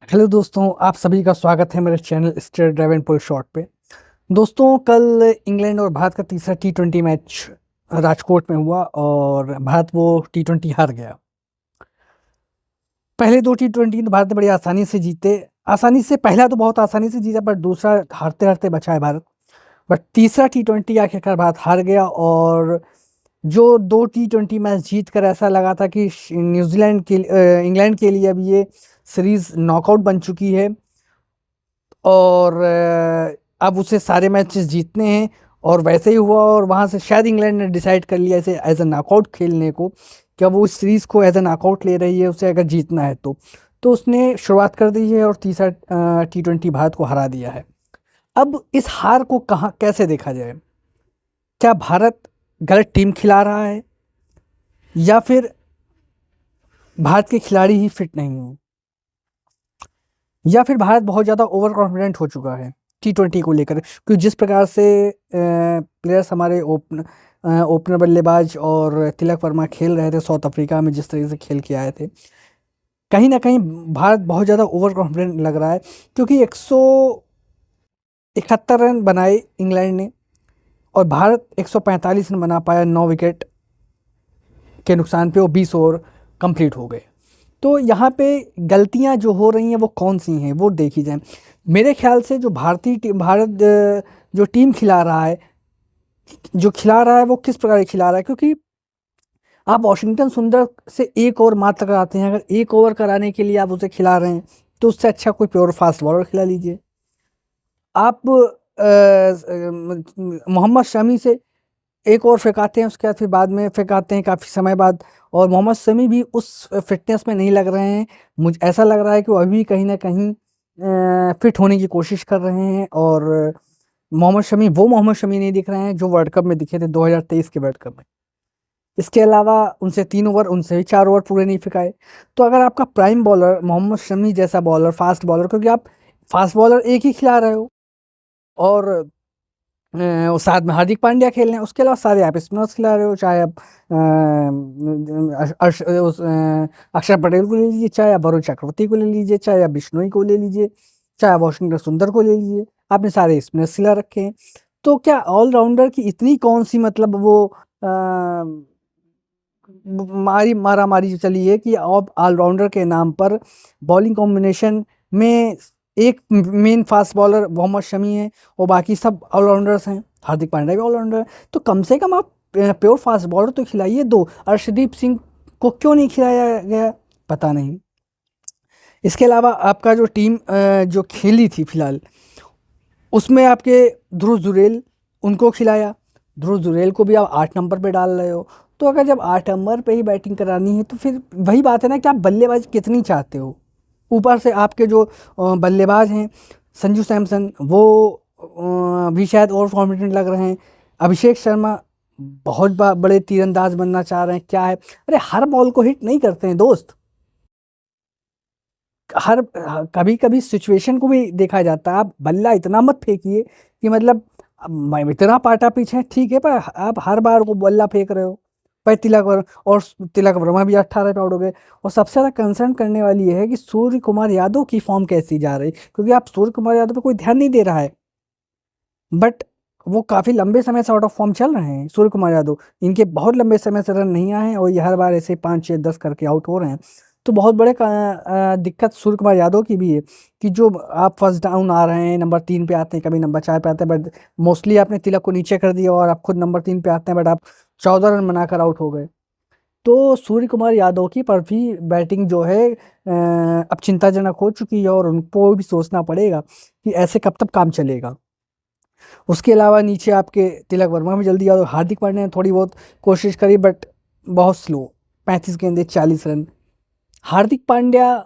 Hello दोस्तों, आप सभी का स्वागत है मेरे channel straight drive and pull shot पे। दोस्तों, कल इंग्लैंड और भारत का तीसरा टी20 मैच राजकोट में हुआ और भारत वो टी20 हार गया। पहले दो टी20 तो भारत ने बड़ी आसानी से जीते। आसानी से पहला तो बहुत आसानी से जीता, बट दूसरा हारते हारते बचा है भारत। बट तीसरा टी20 आखिरकार भारत हार गया। और जो दो टी20 मैच जीत कर ऐसा लगा था कि इंग्लैंड के लिए अब ये सीरीज नॉकआउट बन चुकी है और अब उसे सारे मैचेस जीतने हैं। और वैसे ही हुआ और वहाँ से शायद इंग्लैंड ने डिसाइड कर लिया इसे एज ए नॉकआउट खेलने को, कि अब वो इस सीरीज़ को एज ए नॉकआउट ले रही है उसे अगर जीतना है तो उसने शुरुआत कर दी है और तीसरा टी20 भारत को हरा दिया है। अब इस हार को कहाँ कैसे देखा जाए? क्या भारत गलत टीम खिला रहा है या फिर भारत के खिलाड़ी ही फिट नहीं हैं, या फिर भारत बहुत ज़्यादा ओवर कॉन्फिडेंट हो चुका है टी20 को लेकर? क्योंकि जिस प्रकार से प्लेयर्स हमारे ओपनर बल्लेबाज और तिलक वर्मा खेल रहे थे साउथ अफ्रीका में, जिस तरीके से खेल के आए थे, कहीं ना कहीं भारत बहुत ज़्यादा ओवर कॉन्फिडेंट लग रहा है। क्योंकि 171 रन बनाए इंग्लैंड ने और भारत 145 रन बना पाया 9 विकेट के नुकसान पे, और 20 ओवर कंप्लीट हो गए। तो यहाँ पे गलतियाँ जो हो रही हैं वो कौन सी हैं वो देखी जाए। मेरे ख्याल से जो जो टीम खिला रहा है, वो किस प्रकार की खिला रहा है। क्योंकि आप वॉशिंगटन सुंदर से एक ओवर मात्र कराते हैं, अगर एक ओवर कराने के लिए आप उसे खिला रहे हैं तो उससे अच्छा कोई प्योर फास्ट बॉलर खिला लीजिए। आप मोहम्मद शमी से एक और फेंकाते हैं, उसके बाद फिर बाद में फेंकाते हैं काफ़ी समय बाद, और मोहम्मद शमी भी उस फिटनेस में नहीं लग रहे हैं। मुझे ऐसा लग रहा है कि वो अभी कहीं ना कहीं फिट होने की कोशिश कर रहे हैं। और मोहम्मद शमी नहीं दिख रहे हैं जो वर्ल्ड कप में दिखे थे 2023 के वर्ल्ड कप में। इसके अलावा उनसे 3 ओवर, उनसे भी 4 ओवर पूरे नहीं फेंकाए। तो अगर आपका प्राइम बॉलर मोहम्मद शमी जैसा बॉलर, फास्ट बॉलर, क्योंकि आप फास्ट बॉलर एक ही खिला रहे हो और साथ में हार्दिक पांड्या खेल रहे हैं, उसके अलावा सारे आप स्पिनर्स खिला रहे हो, चाहे आप अक्षर पटेल को ले लीजिए, चाहे आप वरुण चक्रवर्ती को ले लीजिए, चाहे आप बिश्नोई को ले लीजिए, चाहे आप वॉशिंगटन सुंदर को ले लीजिए, आपने सारे स्पिनर्स खिला रखे हैं। तो क्या ऑलराउंडर की इतनी कौन सी मतलब वो मारा मारी चली है कि अब ऑलराउंडर के नाम पर बॉलिंग कॉम्बिनेशन में एक main fast bowler Mohammed Shami है और बाकी सब ऑलराउंडर्स हैं, हार्दिक पांड्या भी ऑलराउंडर है। तो कम से कम आप प्योर फास्ट बॉलर तो खिलाइए। दो अर्शदीप सिंह को क्यों नहीं खिलाया गया, पता नहीं। इसके अलावा आपका जो टीम जो खेली थी फिलहाल, उसमें आपके ध्रुव जुरेल, उनको खिलाया। ध्रुव जुरेल को भी आप 8 नंबर पे डाल रहे हो। तो अगर जब 8 नंबर पे ही बैटिंग करानी है तो फिर वही बात है ना कि आप बल्लेबाजी कितनी चाहते हो। ऊपर से आपके जो बल्लेबाज हैं, संजू सैमसन, वो भी शायद और कॉन्फिडेंट लग रहे हैं। अभिषेक शर्मा बहुत बड़े तीरंदाज बनना चाह रहे हैं, क्या है? अरे हर बॉल को हिट नहीं करते हैं दोस्त। हर कभी कभी सिचुएशन को भी देखा जाता है। आप बल्ला इतना मत फेंकिए कि मतलब इतना पाटा पीछे है, ठीक है, पर आप हर बार को बल्ला फेंक रहे हो। पर तिलक वर्मा भी 18 पे आउट हो गए। और सबसे ज़्यादा कंसर्न करने वाली ये है कि सूर्य कुमार यादव की फॉर्म कैसी जा रही, क्योंकि आप सूर्य कुमार यादव पे कोई ध्यान नहीं दे रहा है, बट वो काफ़ी लंबे समय से आउट ऑफ फॉर्म चल रहे हैं। सूर्य कुमार यादव, इनके बहुत लंबे समय से रन नहीं आए हैं और ये हर बार ऐसे 5 6 10 करके आउट हो रहे हैं। तो बहुत बड़े दिक्कत सूर्य कुमार यादव की भी है कि जो आप फर्स्ट डाउन आ रहे हैं, नंबर 3 पे आते हैं, कभी नंबर 4 पे आते हैं, बट मोस्टली आपने तिलक को नीचे कर दिया और आप खुद नंबर 3 पे आते हैं, बट आप 14 रन बनाकर आउट हो गए। तो सूर्य कुमार यादव की पर भी बैटिंग जो है अब चिंताजनक हो चुकी है और उनको भी सोचना पड़ेगा कि ऐसे कब तक काम चलेगा। उसके अलावा नीचे आपके तिलक वर्मा भी जल्दी और हार्दिक पांड्या ने थोड़ी बहुत कोशिश करी, बट बहुत स्लो। 35 गेंदे 40 रन। हार्दिक पांड्या,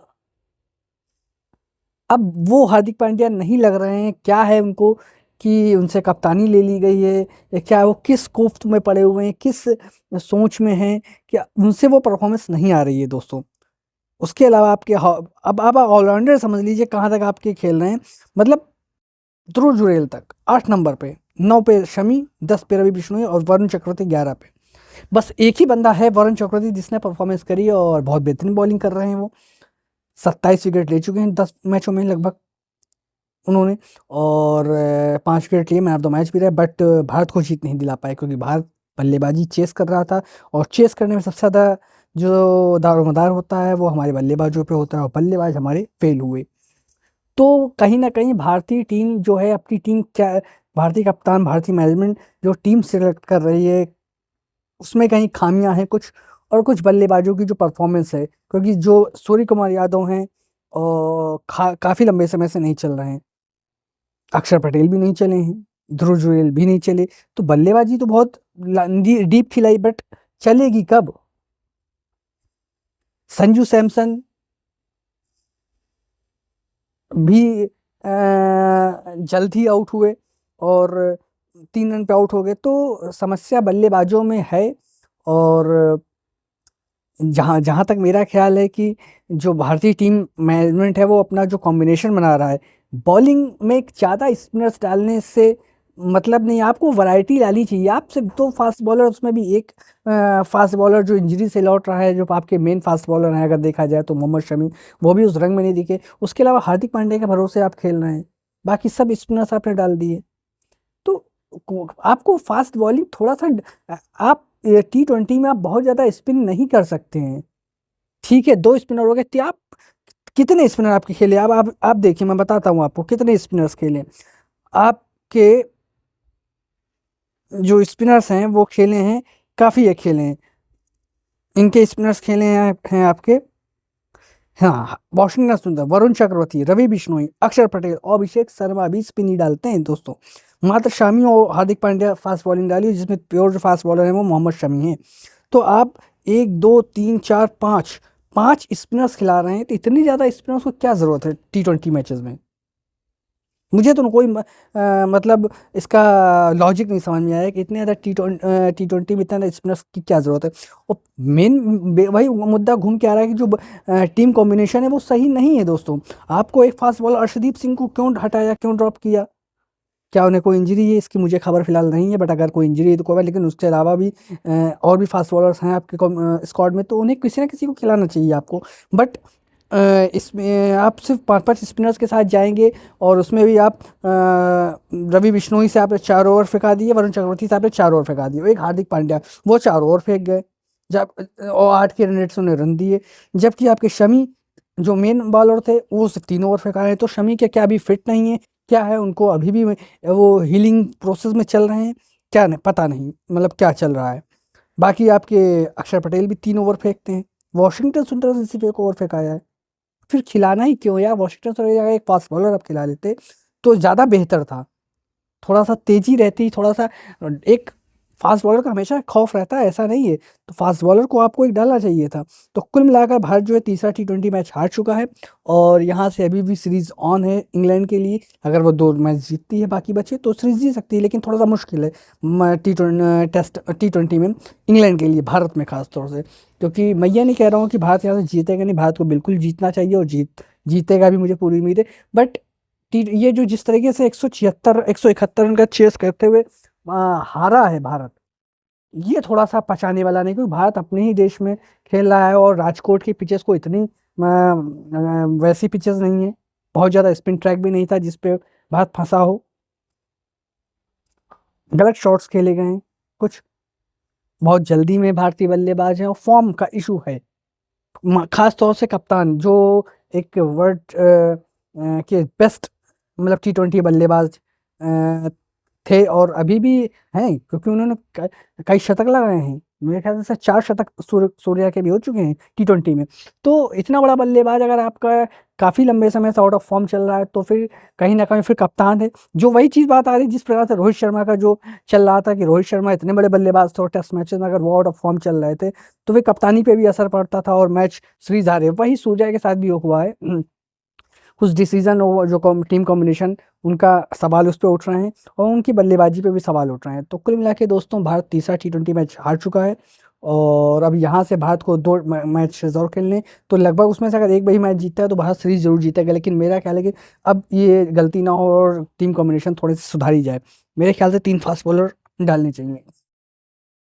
अब वो हार्दिक पांड्या नहीं लग रहे हैं, क्या है उनको कि उनसे कप्तानी ले ली गई है या क्या? वो किस कोफ्त में पड़े हुए हैं, किस सोच में हैं कि उनसे वो परफॉर्मेंस नहीं आ रही है दोस्तों। उसके अलावा आपके अब आप ऑलराउंडर समझ लीजिए कहाँ तक आपके खेल रहे हैं। मतलब ध्रुव जुरेल तक 8 नंबर पे, 9 पे शमी, 10 पे रवि बिश्नोई और वरुण चक्रवर्ती 11 पे। बस एक ही बंदा है वरुण चक्रवर्ती जिसने परफॉर्मेंस करी और बहुत बेहतरीन बॉलिंग कर रहे हैं वो। 27 विकेट ले चुके हैं 10 मैचों में लगभग उन्होंने, और 5 विकेट लिए, मैन ऑफ द मैच भी रहे, बट भारत को जीत नहीं दिला पाए क्योंकि भारत बल्लेबाजी चेस कर रहा था, और चेस करने में सबसे ज़्यादा जो दारोमदार होता है वो हमारे बल्लेबाजों पे होता है, और बल्लेबाज हमारे फेल हुए। तो कहीं न कहीं भारतीय टीम जो है, अपनी टीम क्या, भारतीय कप्तान, भारतीय मैनेजमेंट जो टीम सेलेक्ट कर रही है, उसमें कहीं खामियां हैं कुछ, और कुछ बल्लेबाजों की जो परफॉर्मेंस है, क्योंकि जो सूर्य कुमार यादव हैं और काफ़ी लंबे समय से नहीं चल रहे हैं, अक्षर पटेल भी नहीं चले हैं, ध्रुव जुरैल भी नहीं चले, तो बल्लेबाजी तो बहुत डीप खिलाई, बट चलेगी कब? संजू सैमसन भी जल्द ही आउट हुए और 3 रन पे आउट हो गए, तो समस्या बल्लेबाजों में है। और जहाँ जहाँ तक मेरा ख्याल है कि जो भारतीय टीम मैनेजमेंट है वो अपना जो कॉम्बिनेशन बना रहा है, बॉलिंग में एक ज़्यादा स्पिनर्स डालने से मतलब नहीं, आपको वैरायटी डालनी चाहिए। आप सिर्फ 2 फास्ट बॉलर, उसमें भी एक फास्ट बॉलर जो इंजरी से लौट रहा है, जो आपके मेन फास्ट बॉलर हैं अगर देखा जाए तो मोहम्मद शमी, वो भी उस रंग में नहीं दिखे। उसके अलावा हार्दिक पांड्या के भरोसे आप खेल रहे हैं, बाकी सब स्पिनर्स आपने डाल दिए। तो आपको फास्ट बॉलिंग थोड़ा सा आप T20 में आप बहुत ज़्यादा स्पिन नहीं कर सकते हैं। ठीक है, 2 स्पिनर हो गए, तो आप कितने स्पिनर आपके खेले? अब आप देखिए, मैं बताता हूँ आपको कितने स्पिनर्स खेले आपके। जो स्पिनर्स हैं वो खेले हैं, काफ़ी है खेले हैं, इनके स्पिनर्स खेले हैं आपके, हाँ, वाशिंगटन सुंदर, वरुण चक्रवर्ती, रवि बिश्नोई, अक्षर पटेल और अभिषेक शर्मा भी स्पिन ही डालते हैं दोस्तों। मात्र शमी और हार्दिक पांड्या फास्ट बॉलिंग डाली, जिसमें प्योर जो फास्ट बॉलर है वो मोहम्मद शमी है। तो आप 1 2 3 4 5 स्पिनर्स खिला रहे हैं, तो इतनी ज़्यादा स्पिनर्स को क्या ज़रूरत है T20 मैचेस में? मुझे तो कोई मतलब इसका लॉजिक नहीं समझ में आया कि इतने ज़्यादा T20 में इतना ज़्यादा स्पिनर्स की क्या ज़रूरत है। और मेन वही मुद्दा घूम के आ रहा है कि जो टीम कॉम्बिनेशन है वो सही नहीं है दोस्तों। आपको एक फास्ट बॉलर अर्शदीप सिंह को क्यों हटाया, क्यों ड्रॉप किया? क्या उन्हें कोई इंजरी है? इसकी मुझे खबर फिलहाल नहीं है, बट अगर कोई इंजरी है तो कोई बात, लेकिन उसके अलावा भी और भी फास्ट बॉलर्स हैं आपके स्क्वाड में, तो उन्हें किसी ना किसी को खिलाना चाहिए आपको। बट इसमें आप सिर्फ 5 स्पिनर्स के साथ जाएंगे, और उसमें भी आप रवि बिश्नोई से आपने 4 ओवर फेंका दिए, वरुण चक्रवर्ती से आपने 4 ओवर फेंका दिए, एक हार्दिक पांड्या वो 4 ओवर फेंक गए, जब और 8 के रन से उन्हें रन दिए, जबकि आपके शमी जो मेन बॉलर थे वो सिर्फ 3 ओवर फेंका है। तो शमी के क्या अभी फिट नहीं है, क्या है, उनको अभी भी वो हीलिंग प्रोसेस में चल रहे हैं, क्या नहीं पता नहीं, मतलब क्या चल रहा है। बाकी आपके अक्षर पटेल भी 3 ओवर फेंकते हैं, वॉशिंगटन सुंदर से सिर्फ 1 ओवर फेंकाया है। फिर खिलाना ही क्यों यार? वॉशिंगटन सुंदर की जगह एक फास्ट बॉलर आप खिला लेते तो ज़्यादा बेहतर था, थोड़ा सा तेज़ी रहती, थोड़ा सा। एक फास्ट बॉलर का हमेशा खौफ रहता है, ऐसा नहीं है, तो फास्ट बॉलर को आपको एक डालना चाहिए था। तो कुल मिलाकर भारत जो है तीसरा T20 मैच हार चुका है, और यहाँ से अभी भी सीरीज़ ऑन है इंग्लैंड के लिए। अगर वो 2 मैच जीतती है बाकी बचे तो सीरीज़ जीत सकती है, लेकिन थोड़ा सा मुश्किल है T20 में इंग्लैंड के लिए, भारत में खास तौर से। क्योंकि मैं ये नहीं कह रहा हूँ कि भारत यहाँ से जीतेगा नहीं, भारत को बिल्कुल जीतना चाहिए, और जीतेगा भी, मुझे पूरी उम्मीद है। बट ये जो जिस तरीके से 171 रन का चेस करते हुए हारा है भारत, ये थोड़ा सा पचाने वाला नहीं, क्योंकि भारत अपने ही देश में खेल रहा है, और राजकोट की पिचेस को इतनी वैसी पिचेस नहीं है, बहुत ज़्यादा स्पिन ट्रैक भी नहीं था जिसपे भारत फंसा हो, गलत शॉट्स खेले गए हैं कुछ, बहुत जल्दी में भारतीय बल्लेबाज हैं, और फॉर्म का इशू है, खास तौर से कप्तान जो एक वर्ल्ड के बेस्ट मतलब T20 बल्लेबाज थे, और अभी भी हैं, क्योंकि उन्होंने कई शतक लगाए हैं, मेरे ख्याल से 4 शतक सूर्या के भी हो चुके हैं T20 में। तो इतना बड़ा बल्लेबाज अगर आपका काफ़ी लंबे समय से आउट ऑफ फॉर्म चल रहा है, तो फिर कहीं ना कहीं फिर कप्तान है, जो वही चीज़ बात आ रही है जिस प्रकार से रोहित शर्मा का जो चल रहा था, कि रोहित शर्मा इतने बड़े बल्लेबाज थे और टेस्ट मैचेस में अगर वो आउट ऑफ फॉर्म चल रहे थे तो फिर कप्तानी पे भी असर पड़ता था, और मैच सीरीज हारे। वही सूर्या के साथ भी हुआ है, कुछ डिसीजन और जो टीम कॉम्बिनेशन, उनका सवाल उस पर उठ रहे हैं, और उनकी बल्लेबाजी पे भी सवाल उठ रहे हैं। तो कुल मिला के दोस्तों, भारत तीसरा T20 मैच हार चुका है, और अब यहाँ से भारत को 2 मैच रिजॉल्व खेलने, तो लगभग उसमें से अगर एक भी मैच जीतता है तो भारत सीरीज जरूर जीतेगा। लेकिन मेरा ख्याल है कि अब ये गलती ना हो और टीम कॉम्बिनेशन थोड़ी सी सुधारी जाए। मेरे ख्याल से 3 फास्ट बॉलर डालने चाहिए।